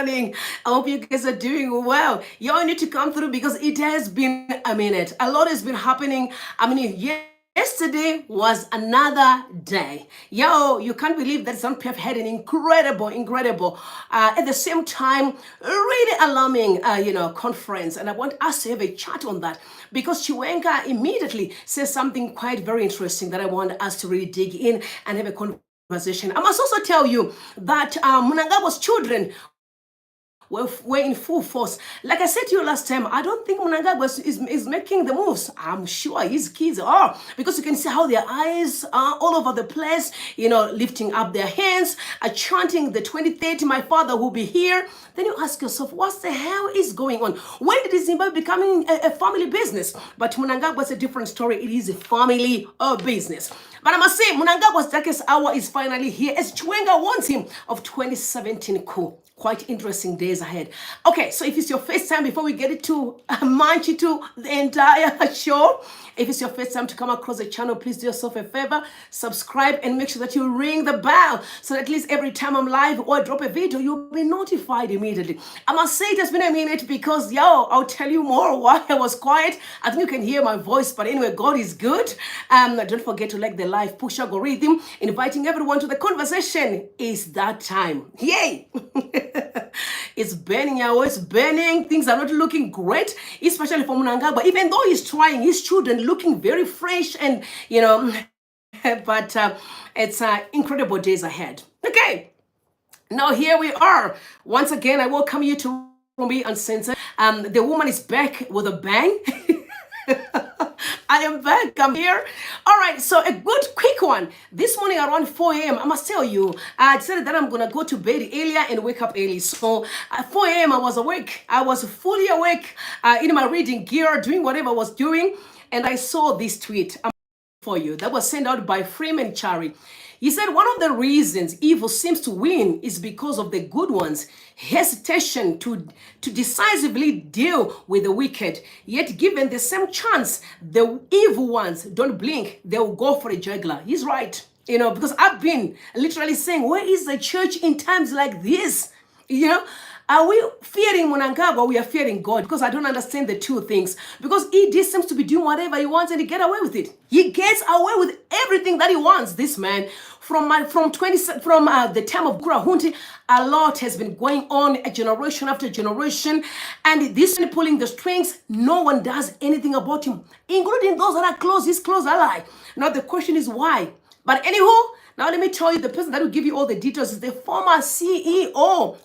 morning. I hope you guys are doing well. You all need to come through because it has been a minute. A lot has been happening. Yesterday was another day. Yo, you can't believe that some people have had an incredible, at the same time, really alarming, conference. And I want us to have a chat on that because Chiwenga immediately says something quite very interesting that I want us to really dig in and have a conversation. I must also tell you that Mnangagwa's children were in full force. Like I said to you last time, I don't think Mnangagwa is making the moves. I'm sure his kids are, because you can see how their eyes are all over the place, lifting up their hands, chanting the 2030, my father will be here. Then you ask yourself, what the hell is going on? When did Zimbabwe becoming a family business? But Mnangagwa is a different story. It is a family business. But I must say, Mnangagwa's darkest hour is finally here as Chiwenga warns him of 2017 coup. Quite interesting days ahead. Okay, so if it's your first time, before we get it to munch into the entire show, if it's your first time to come across the channel, please do yourself a favor, subscribe and make sure that you ring the bell so that at least every time I'm live or I drop a video, you'll be notified immediately. I must say it has been a minute because, I'll tell you more why I was quiet. I think you can hear my voice, but anyway, God is good. Don't forget to like the live push algorithm. Inviting everyone to the conversation is that time. Yay! It's burning, it's burning. Things are not looking great, especially for Mnangagwa. Even though he's trying, his children looking very fresh and, but it's incredible days ahead. Okay, now here we are. Once again, I welcome you to Rumbi Uncensored. The woman is back with a bang. I am back. I'm here. All right. So a good quick one. This morning around 4 a.m. I must tell you, I decided that I'm going to go to bed earlier and wake up early. So at 4 a.m. I was awake. I was fully awake in my reading gear, doing whatever I was doing. And I saw this tweet for you that was sent out by Freeman Chari. He said, one of the reasons evil seems to win is because of the good ones' hesitation to decisively deal with the wicked. Yet given the same chance, the evil ones don't blink. They'll go for a jugular. He's right. Because I've been literally saying, where is the church in times like this? Are we fearing Mnangagwa? We are fearing God, because I don't understand the two things. Because he just seems to be doing whatever he wants and he gets away with it. He gets away with everything that he wants. This man, from the time of Kurahunti, a lot has been going on, generation after generation, and this man pulling the strings. No one does anything about him, including those that are his close ally. Now the question is why. But anywho, now let me tell you, the person that will give you all the details is the former CIO.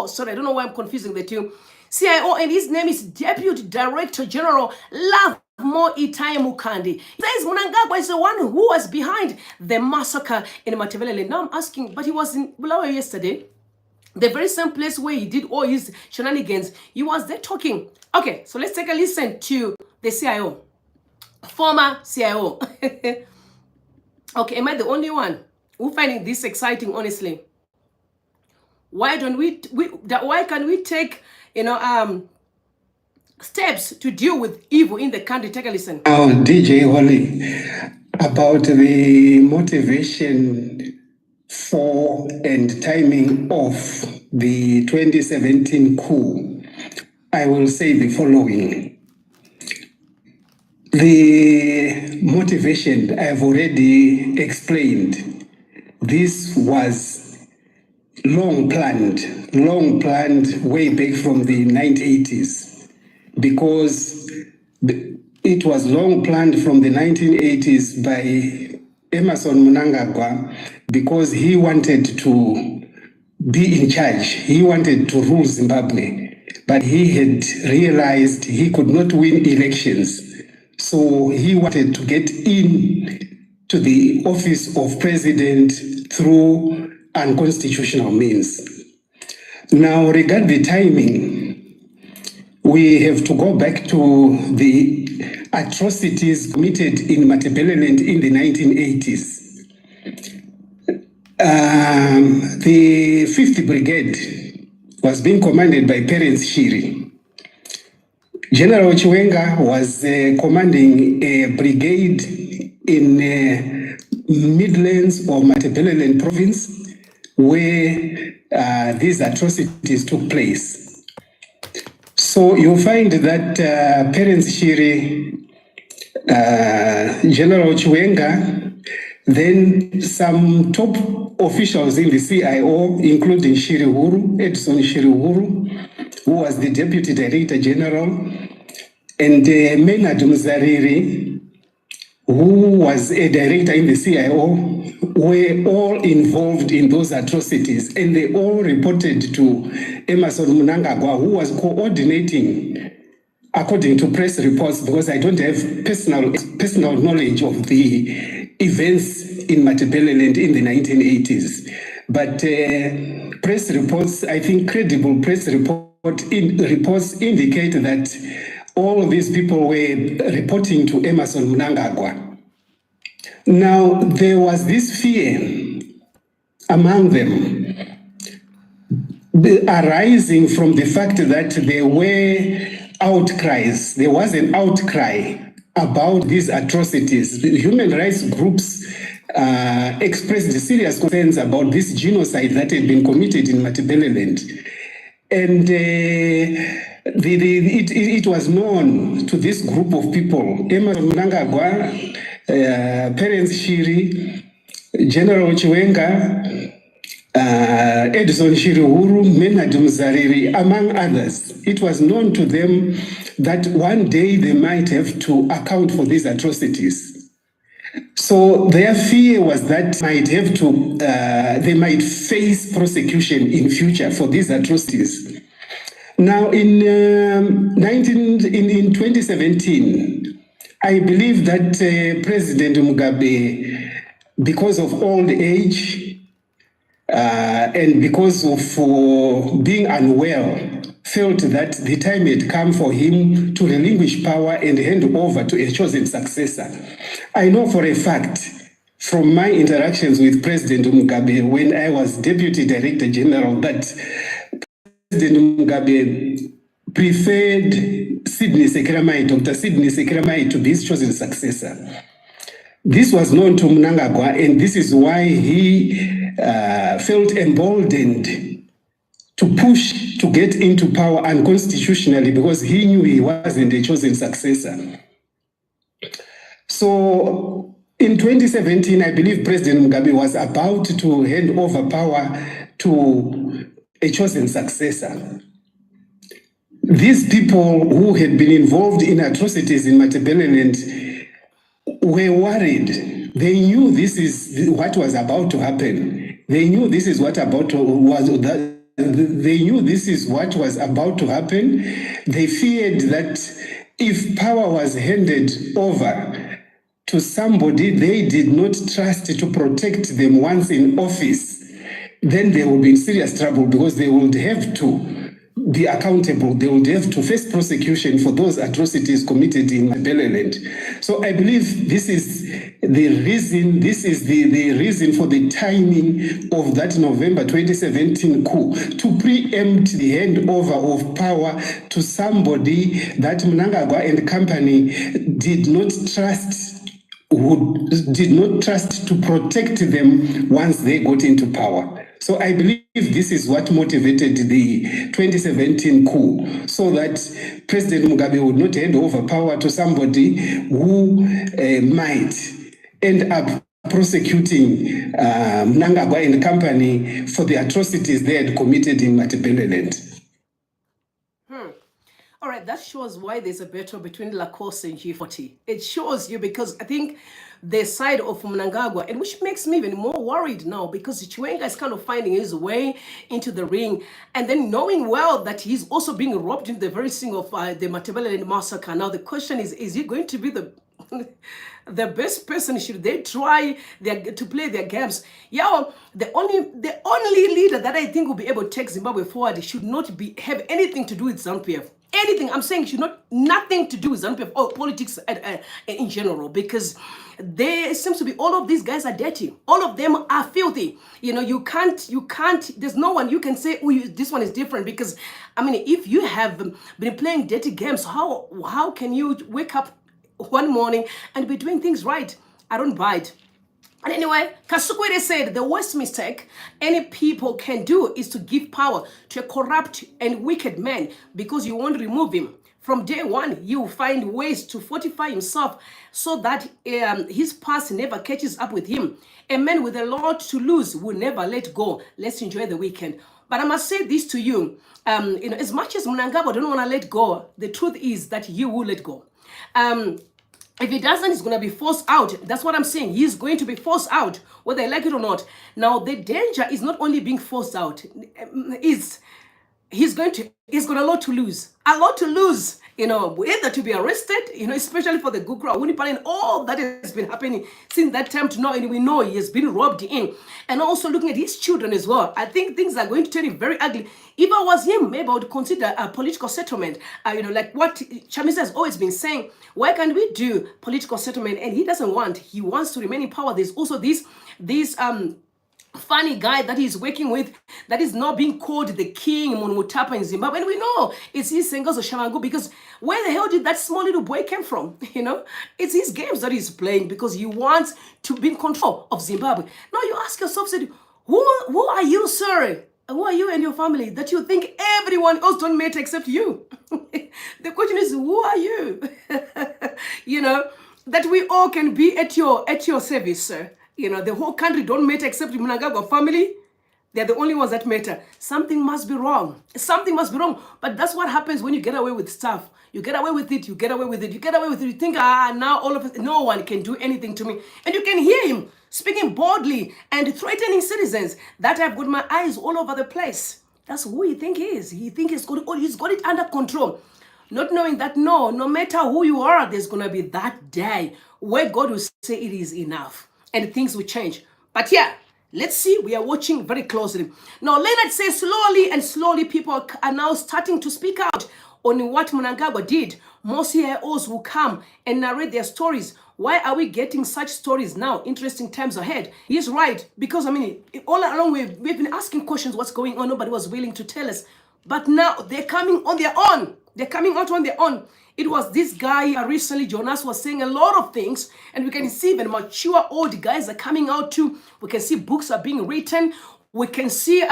Sorry, I don't know why I'm confusing the two. CIO, and his name is Deputy Director General Mo Itai Mukandi. He says Mnangagwa is the one who was behind the massacre in Matabele. Now I'm asking, but he was in Bulawayo yesterday, the very same place where he did all his shenanigans. He was there talking. Okay, so let's take a listen to the CIO, former CIO. Okay, am I the only one who finding this exciting, honestly? Why don't why can we take, steps to deal with evil in the country? Take a listen. Now, DJ Holly, about the motivation for and timing of the 2017 coup, I will say the following. The motivation I've already explained. This was long planned way back from the 1980s, because it was long planned from the 1980s by Emmerson Mnangagwa, because he wanted to be in charge. He wanted to rule Zimbabwe, but he had realized he could not win elections. So he wanted to get in to the office of president through unconstitutional means. Now, regarding the timing, we have to go back to the atrocities committed in Matabeleland in the 1980s. The 5th Brigade was being commanded by Parents Shiri. General Chiwenga was commanding a brigade in Midlands or Matabeleland province, where these atrocities took place. So you'll find that Parents Shiri, General Chiwenga, then some top officials in the CIO, including Edson Shiri, who was the Deputy Director General, and Maynard Mzariri, who was a director in the CIO, were all involved in those atrocities, and they all reported to Emmerson Mnangagwa, who was coordinating, according to press reports, because I don't have personal knowledge of the events in Matabeleland in the 1980s. But press reports, I think credible press reports indicate that all these people were reporting to Emmerson Mnangagwa. Now, there was this fear among them arising from the fact that there were outcries. There was an outcry about these atrocities. The human rights groups expressed serious concerns about this genocide that had been committed in Matabeleland. And it was known to this group of people, Emmerson Mnangagwa, Parents Shiri, General Chiwenga, Edson Shiri, Maynard Mzariri, among others. It was known to them that one day they might have to account for these atrocities. So their fear was that they might face prosecution in future for these atrocities. Now, in 2017, I believe that President Mugabe, because of old age and because of being unwell, felt that the time had come for him to relinquish power and hand over to a chosen successor. I know for a fact from my interactions with President Mugabe when I was Deputy Director General that President Mugabe preferred Dr. Sidney Sekeramai to be his chosen successor. This was known to Mnangagwa, and this is why he felt emboldened to push to get into power unconstitutionally, because he knew he wasn't a chosen successor. So in 2017, I believe President Mugabe was about to hand over power to a chosen successor. These people who had been involved in atrocities in Matabeleland were worried. They knew this is what was about to happen. They knew this is what They knew this is what was about to happen. They feared that if power was handed over to somebody they did not trust to protect them once in office, then they would be in serious trouble, because they would have to be accountable. They would have to face prosecution for those atrocities committed in Matabeleland. So I believe this is the reason. This is the reason for the timing of that November 2017 coup, to preempt the handover of power to somebody that Mnangagwa and company did not trust to protect them once they got into power. So I believe this is what motivated the 2017 coup, so that President Mugabe would not hand over power to somebody who might end up prosecuting Mnangagwa and company for the atrocities they had committed in Matabeleland. All right, that shows why there's a battle between Lacoste and G40. It shows you, because I think the side of Mnangagwa, and which makes me even more worried now, because Chiwenga is kind of finding his way into the ring, and then knowing well that he's also being robbed in the very scene of the Matabeleland massacre. Now the question is he going to be the the best person? Should they try to play their games? Yeah, the only leader that I think will be able to take Zimbabwe forward should not have anything to do with ZANU-PF. Anything, I'm saying, nothing to do with ZANU-PF or politics in general, because there seems to be all of these guys are dirty. All of them are filthy. You can't, there's no one you can say, oh, this one is different, because, I mean, if you have been playing dirty games, how can you wake up one morning and be doing things right? I don't buy it. And anyway, Kasukwere said the worst mistake any people can do is to give power to a corrupt and wicked man because you won't remove him. From day one, you will find ways to fortify himself so that his past never catches up with him. A man with a lot to lose will never let go. Let's enjoy the weekend. But I must say this to you, as much as Mnangagwa don't want to let go, the truth is that you will let go. If he doesn't, he's going to be forced out. That's what I'm saying. He's going to be forced out, whether they like it or not. Now, the danger is not only being forced out, he's got a lot to lose. A lot to lose. Either to be arrested, especially for the good crowd, and all that has been happening since that time to now, and we know he has been robbed in. And also looking at his children as well. I think things are going to turn very ugly. If I was him, maybe I would consider a political settlement. Like what Chamisa has always been saying, why can't we do political settlement? And he doesn't want. He wants to remain in power. There's also this funny guy that he's working with that is not being called the king Monmutapa in Zimbabwe. And we know it's his Sengozo Shamangu, because where the hell did that small little boy come from? It's his games that he's playing because he wants to be in control of Zimbabwe. Now you ask yourself, who are you, sir? Who are you and your family that you think everyone else don't matter except you? The question is, who are you? That we all can be at your service, sir. The whole country don't matter except the Mnangagwa family. They're the only ones that matter. Something must be wrong. Something must be wrong. But that's what happens when you get away with stuff. You get away with it, you get away with it, you get away with it. You think, now all of us, no one can do anything to me. And you can hear him speaking boldly and threatening citizens that I've got my eyes all over the place. That's who he think he is. He think he's got it under control. Not knowing that no matter who you are, there's going to be that day where God will say it is enough. And things will change. But yeah, let's see. We are watching very closely. Now, Leonard says slowly people are now starting to speak out on what Mnangagwa did. More CIOs will come and narrate their stories. Why are we getting such stories now? Interesting times ahead. He's right. Because, all along we've been asking questions, what's going on? Nobody was willing to tell us. But now they're coming on their own. They're coming out on their own. It was this guy recently, Jonas, was saying a lot of things, and we can see even mature old guys are coming out too. We can see books are being written. We can see,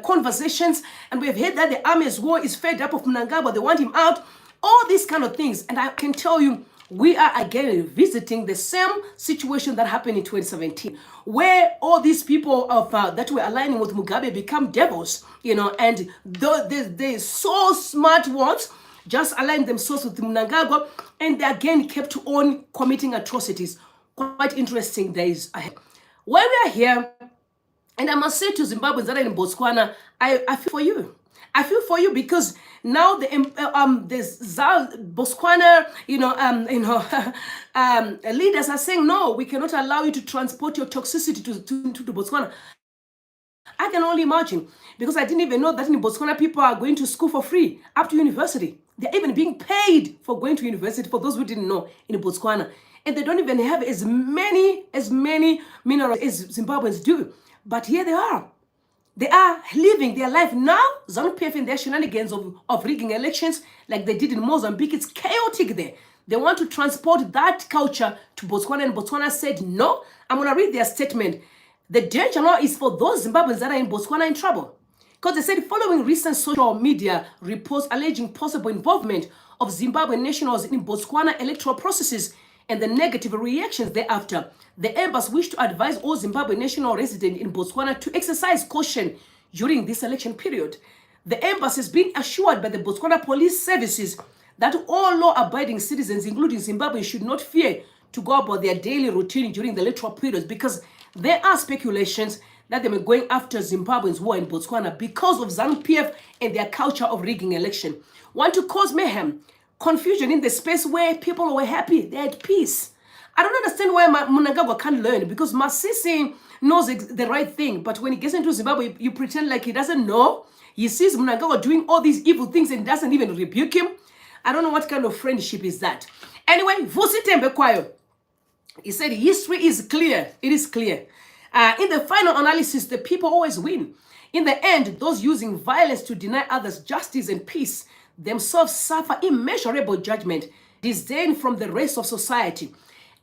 conversations, and we've heard that the army as well is fed up of Mnangagwa. They want him out. All these kind of things, and I can tell you, we are again visiting the same situation that happened in 2017, where all these people that were aligning with Mugabe become devils, and the so smart ones just aligned themselves with Mnangagwa, and they again kept on committing atrocities. Quite interesting days ahead. While we are here, and I must say to Zimbabweans that are in Botswana, I feel for you. I feel for you because now the Botswana, leaders are saying, no, we cannot allow you to transport your toxicity to Botswana. I can only imagine, because I didn't even know that in Botswana people are going to school for free up to university. They're even being paid for going to university, for those who didn't know, in Botswana. And they don't even have as many minerals as Zimbabweans do. But here they are. They are living their life now. ZANU-PF and their shenanigans of rigging elections like they did in Mozambique. It's chaotic there. They want to transport that culture to Botswana, and Botswana said, no. I'm going to read their statement. The danger now is for those Zimbabweans that are in Botswana in trouble. Because they said, following recent social media reports alleging possible involvement of Zimbabwean nationals in Botswana electoral processes and the negative reactions thereafter, the embassy wished to advise all Zimbabwean national residents in Botswana to exercise caution during this election period. The embassy has been assured by the Botswana police services that all law-abiding citizens, including Zimbabwe, should not fear to go about their daily routine during the electoral period, because there are speculations that they were going after Zimbabweans who are in Botswana because of ZANU-PF and their culture of rigging election. Want to cause mayhem, confusion in the space where people were happy, they had peace. I don't understand why Mnangagwa can't learn, because Masisi knows the right thing, but when he gets into Zimbabwe, you pretend like he doesn't know. He sees Mnangagwa doing all these evil things and doesn't even rebuke him. I don't know what kind of friendship is that. Anyway, Vusi Tembekwayo, he said history is clear. It is clear. In the final analysis, the people always win. In the end, those using violence to deny others justice and peace themselves suffer immeasurable judgment, disdain from the rest of society.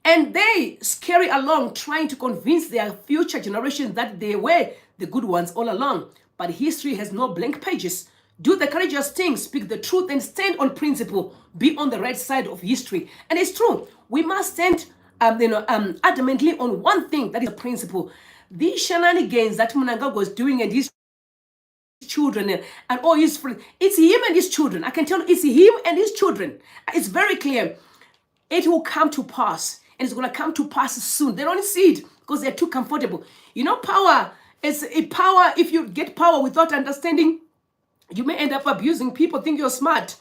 And they scurry along trying to convince their future generations that they were the good ones all along. But history has no blank pages. Do the courageous thing, speak the truth, and stand on principle. Be on the right side of history. And it's true. We must stand adamantly on one thing, that is a principle. These shenanigans that Mnangagwa was doing and his children and all his friends, it's him and his children. I can tell you, it's him and his children. It's very clear. It will come to pass, and it's going to come to pass soon. They don't see it because they're too comfortable. You know, power is a power. If you get power without understanding, you may end up abusing people, think you're smart.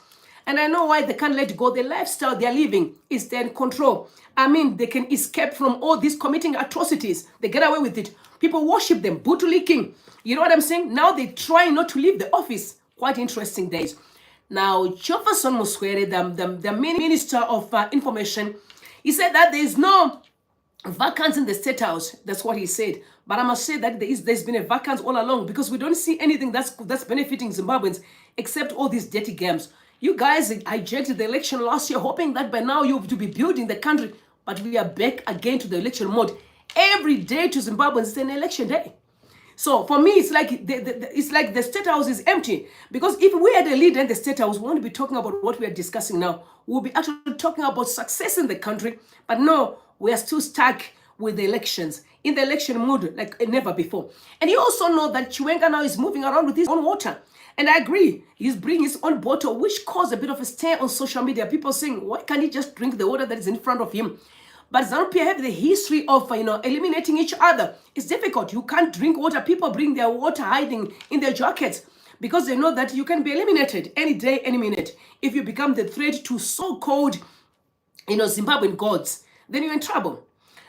And I know why they can't let go. The lifestyle they're living is their control. I mean, they can escape from all these committing atrocities. They get away with it. People worship them, bootlicking. You know what I'm saying? Now they try not to leave the office. Quite interesting days. Now, Jefferson Muswere, the Minister of Information, he said that there is no vacancy in the State House. That's what he said. But I must say that there's been a vacancy all along, because we don't see anything that's benefiting Zimbabweans except all these dirty games. You guys hijacked the election last year, hoping that by now you have to be building the country. But we are back again to the election mode. Every day to Zimbabweans is an election day. So for me, it's like the State House is empty. Because if we had a leader in the State House, we won't be talking about what we are discussing now. We'll be actually talking about success in the country. But no, we are still stuck with the elections, in the election mood like never before. And you also know that Chiwenga now is moving around with his own water. And I agree, he's bringing his own bottle, which caused a bit of a stir on social media. People saying, why can't he just drink the water that is in front of him? But ZANU-PF have the history of, eliminating each other. It's difficult. You can't drink water. People bring their water hiding in their jackets because they know that you can be eliminated any day, any minute. If you become the threat to so-called, Zimbabwean gods, then you're in trouble.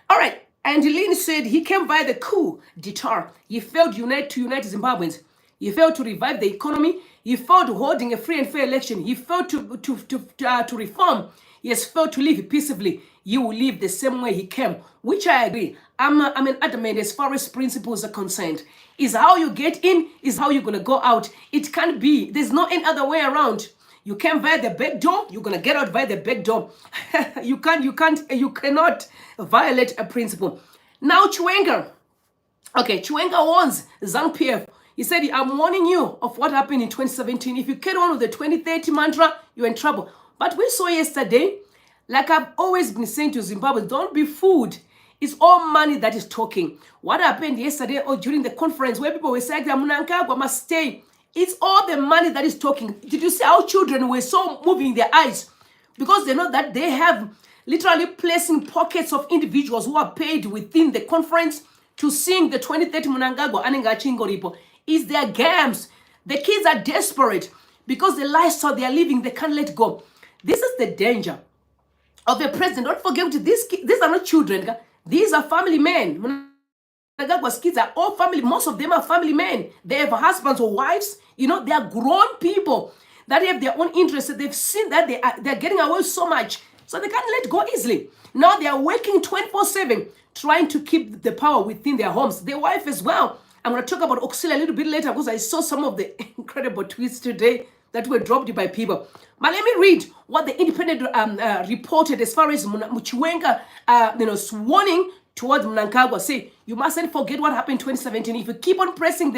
All right. And Lynn said he came via the coup d'etat. He failed to unite Zimbabweans. He failed to revive the economy. He failed holding a free and fair election. He failed to reform. He has failed to live peaceably. You will live the same way he came, which I agree. I'm an adamant as far as principles are concerned. Is how you get in, is how you're going to go out. It can't be. There's no any other way around. You came via the back door, you're going to get out via the back door. You cannot violate a principle. Now, Chiwenga. Okay, Chiwenga warns ZANU-PF. He said, I'm warning you of what happened in 2017. If you carry on with the 2030 mantra, you're in trouble. But we saw yesterday, like I've always been saying to Zimbabwe, don't be fooled. It's all money that is talking. What happened yesterday or during the conference where people were saying that Mnangagwa must stay? It's all the money that is talking. Did you see how children were so moving their eyes? Because they know that they have literally placing pockets of individuals who are paid within the conference to sing the 2030 Mnangagwa Anenga Chingoripo. It's their games. The kids are desperate because the lifestyle they are living, they can't let go. This is the danger of the president. Don't forget, these are not children. These are family men. Mnangagwa's kids are all family. Most of them are family men. They have husbands or wives. They are grown people that have their own interests. They've seen that they're getting away so much, so they can't let go easily. Now they are working 24/7, trying to keep the power within their homes. Their wife as well. I'm going to talk about Auxilia a little bit later because I saw some of the incredible tweets today that were dropped by people. But let me read what the Independent reported as far as Chiwenga, warning towards Mnangagwa. Say, you mustn't forget what happened in 2017. If you keep on pressing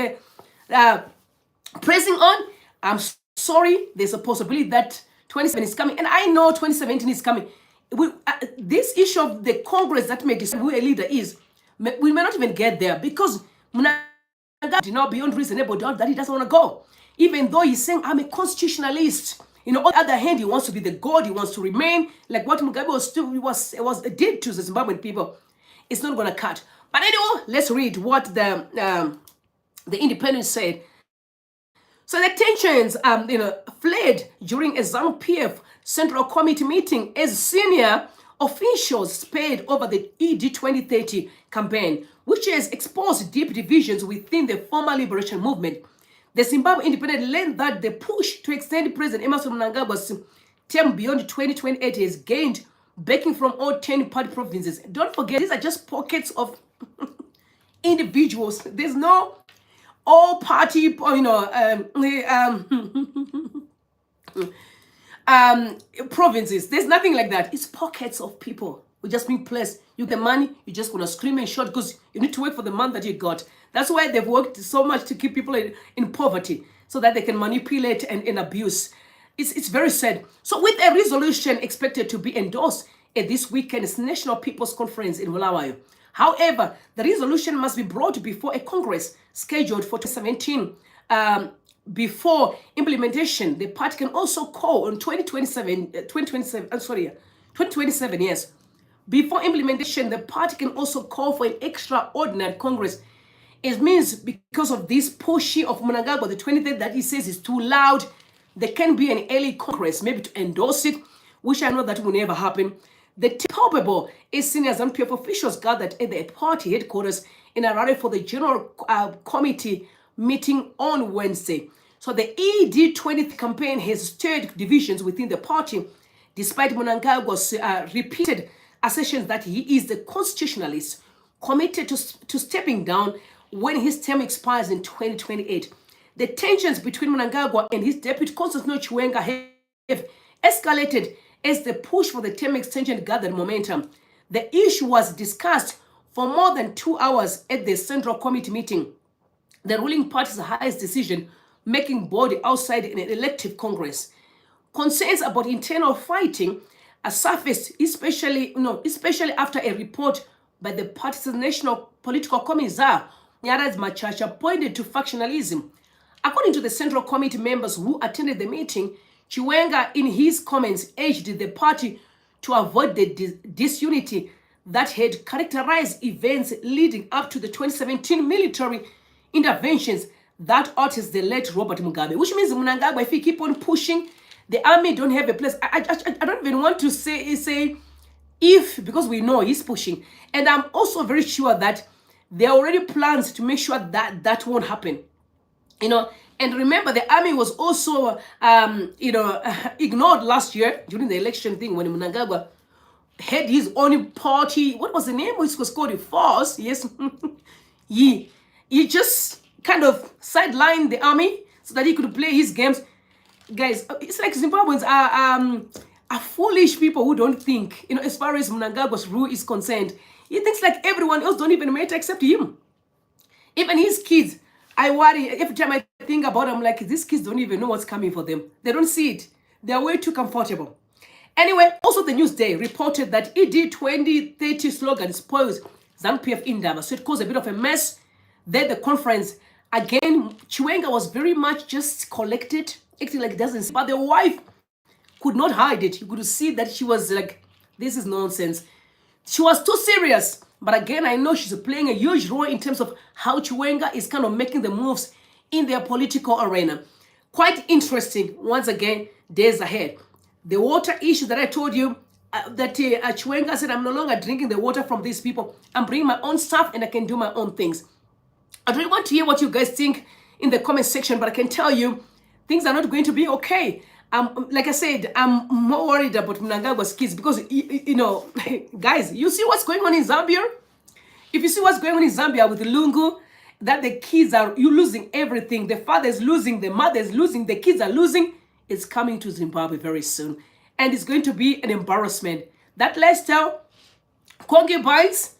on, I'm sorry, there's a possibility that 2017 is coming. And I know 2017 is coming. This issue of the Congress that may decide who a leader is, we may not even get there because Mnangagwa did not beyond reasonable doubt that he doesn't want to go. Even though he's saying, I'm a constitutionalist. On the other hand, he wants to be the God. He wants to remain like what Mugabe did to the Zimbabwean people. It's not going to cut. But anyway, let's read what the Independent said. So the tensions, fled during a ZANU-PF Central Committee meeting as senior officials spared over the ED 2030 campaign, which has exposed deep divisions within the former liberation movement. The Zimbabwe Independent learned that the push to extend President Emmerson Mnangagwa's term beyond 2028 has gained backing from all 10 party provinces. Don't forget, these are just pockets of individuals. There's no all party, provinces. There's nothing like that. It's pockets of people. will just be placed. You get the money, you're just going to scream and shout because you need to wait for the month that you got. That's why they've worked so much to keep people in poverty so that they can manipulate and abuse. It's very sad. So with a resolution expected to be endorsed at this weekend's National People's Conference in Bulawayo. However, the resolution must be brought before a Congress scheduled for 2017. Before implementation, the party can also call on 2027, yes. Before implementation, the party can also call for an extraordinary Congress. It means because of this pushing of Mnangagwa, the 23rd, that he says is too loud, there can be an early Congress, maybe to endorse it, which I know that will never happen. The culpable is seen as NPF officials gathered at the party headquarters in a rally for the General Committee meeting on Wednesday. So the ED20 campaign has stirred divisions within the party, despite Mnangagwa's repeated assertions that he is the constitutionalist committed to stepping down when his term expires in 2028. The tensions between Mnangagwa and his deputy Constantino Chiwenga have escalated as the push for the term extension gathered momentum. The issue was discussed for more than 2 hours at the Central Committee meeting, the ruling party's highest decision-making body outside an elective Congress. Concerns about internal fighting are surfaced, especially after a report by the party's national political commissar, Nyarad Machacha, pointed to factionalism. According to the Central Committee members who attended the meeting, Chiwenga, in his comments, urged the party to avoid the disunity that had characterized events leading up to the 2017 military interventions that alters the late Robert Mugabe. Which means Mnangagwa, if he keep on pushing, the army don't have a place. I don't even want to say if, because we know he's pushing. And I'm also very sure that there are already plans to make sure that that won't happen. And remember, the army was also, ignored last year during the election thing when Mnangagwa had his own party. What was the name? It was called Force. Yes. he just kind of sidelined the army so that he could play his games. Guys, it's like Zimbabweans are foolish people who don't think, as far as Mnangagwa's rule is concerned. He thinks like everyone else don't even matter except him. Even his kids. I worry every time I think about them, like these kids don't even know what's coming for them. They don't see it. They're way too comfortable. Anyway, also the Newsday reported that ED 2030 slogan spoils ZANU-PF Indaba, so it caused a bit of a mess. Then the conference, again, Chiwenga was very much just collected, acting like it doesn't see. But the wife could not hide it. You could see that she was like, this is nonsense. She was too serious. But again, I know she's playing a huge role in terms of how Chiwenga is kind of making the moves in their political arena. Quite interesting, once again, days ahead. The water issue that I told you, that Chiwenga said, I'm no longer drinking the water from these people. I'm bringing my own stuff and I can do my own things. I don't want to hear what you guys think in the comment section, but I can tell you, things are not going to be okay. Like I said, I'm more worried about Mnangagwa's kids because, guys, you see what's going on in Zambia? If you see what's going on in Zambia with Lungu, that the kids are, you losing everything. The father's losing, the mother's losing, the kids are losing. It's coming to Zimbabwe very soon. And it's going to be an embarrassment. That lifestyle, concubines,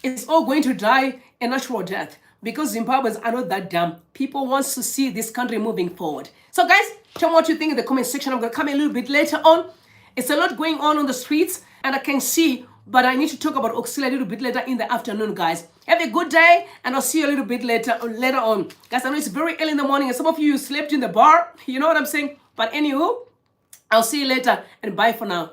it's all going to die a natural death. Because Zimbabweans are not that dumb. People want to see this country moving forward. So guys, tell me what you think in the comment section. I'm going to come a little bit later on. It's a lot going on the streets. And I can see, but I need to talk about Auxilia a little bit later in the afternoon, guys. Have a good day. And I'll see you a little bit later on. Guys, I know it's very early in the morning. And some of you slept in the bar. You know what I'm saying? But anywho, I'll see you later. And bye for now.